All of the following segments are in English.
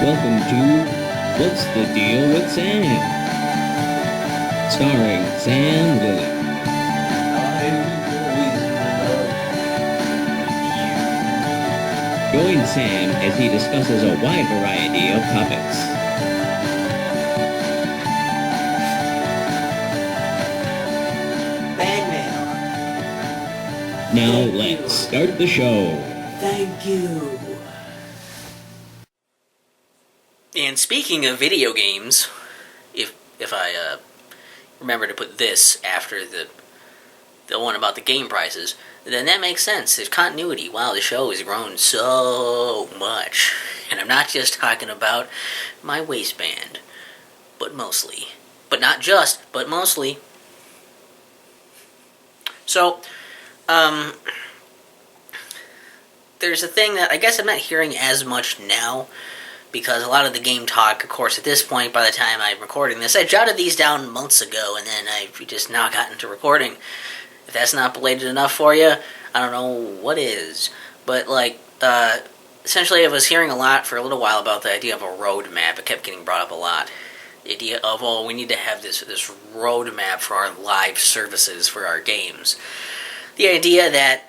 Welcome to What's the Deal with Sam? Starring Sam Lilly. Join Sam as he discusses a wide variety of topics. Fan mail. Now let's start the show. Thank you. And speaking of video games, if I remember to put this after the one about the game prices, then that makes sense. There's continuity. Wow, the show has grown so much. And I'm not just talking about my waistband, but mostly. But not just, but mostly. So, there's a thing that I guess I'm not hearing as much now, because a lot of the game talk, of course, at this point, by the time I'm recording this, I jotted these down months ago, and then I've just now gotten to recording. If that's not belated enough for you, I don't know what is. But, essentially I was hearing a lot for a little while about the idea of a roadmap. It kept getting brought up a lot. The idea of, oh, we need to have this roadmap for our live services for our games. The idea that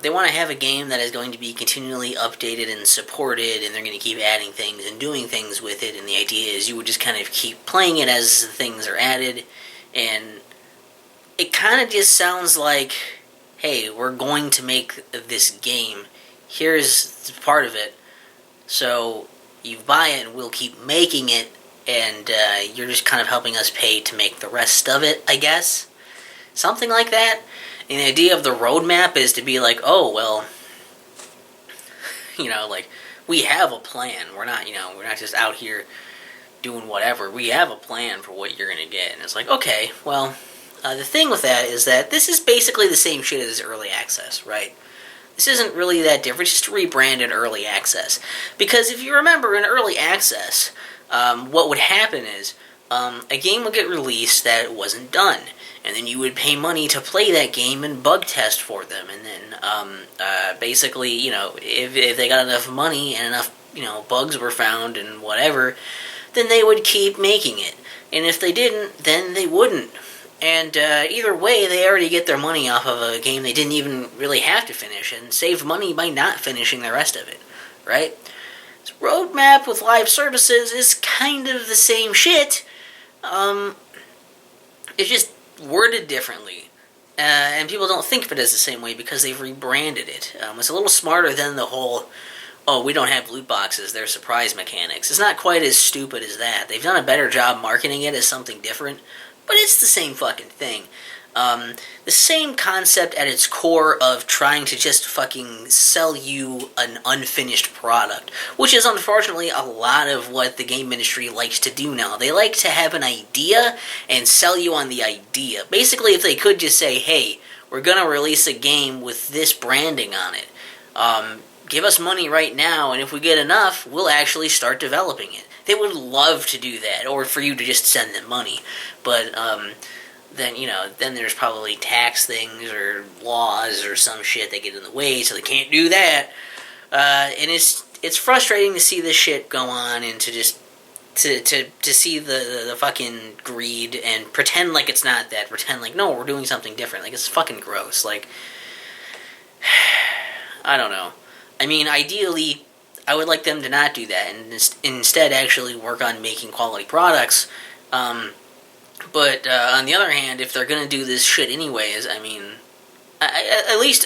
they want to have a game that is going to be continually updated and supported, and they're going to keep adding things and doing things with it, and the idea is you would just kind of keep playing it as things are added, and it kind of just sounds like, hey, we're going to make this game, here's part of it, so you buy it and we'll keep making it, and you're just kind of helping us pay to make the rest of it, I guess. Something like that. And the idea of the roadmap is to be like, oh, well, we have a plan. We're not just out here doing whatever. We have a plan for what you're going to get. And it's like, okay, well, the thing with that is that this is basically the same shit as early access, right? This isn't really that different, just rebranded early access. Because if you remember in early access, what would happen is a game would get released that wasn't done. And then you would pay money to play that game and bug test for them. And then, basically, if they got enough money and enough, bugs were found and whatever, then they would keep making it. And if they didn't, then they wouldn't. And either way, they already get their money off of a game they didn't even really have to finish, and save money by not finishing the rest of it, right? So roadmap with live services is kind of the same shit. It's just worded differently, and people don't think of it as the same way because they've rebranded it. It's a little smarter than the whole, oh, we don't have loot boxes, they're surprise mechanics. It's not quite as stupid as that. They've done a better job marketing it as something different, but it's the same fucking thing. The same concept at its core of trying to just fucking sell you an unfinished product, which is unfortunately a lot of what the game industry likes to do now. They like to have an idea and sell you on the idea. Basically, if they could just say, hey, we're going to release a game with this branding on it. Give us money right now, and if we get enough, we'll actually start developing it. They would love to do that, or for you to just send them money. But, then there's probably tax things or laws or some shit that get in the way, so they can't do that. And it's frustrating to see this shit go on, and to just to see the fucking greed and pretend like it's not that. Pretend like, no, we're doing something different. Like, it's fucking gross. Like, I don't know. I mean, ideally, I would like them to not do that and instead actually work on making quality products. But on the other hand, if they're gonna do this shit anyways, I mean, at least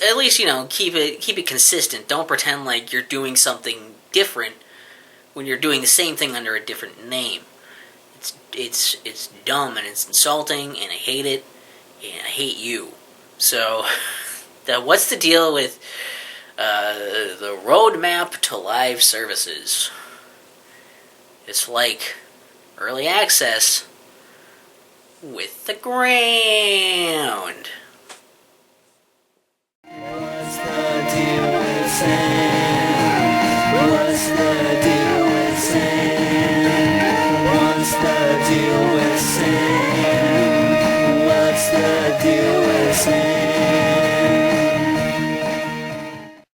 keep it consistent. Don't pretend like you're doing something different when you're doing the same thing under a different name. It's dumb and it's insulting, and I hate it, and I hate you. So, what's the deal with the roadmap to live services? It's like early access with the ground.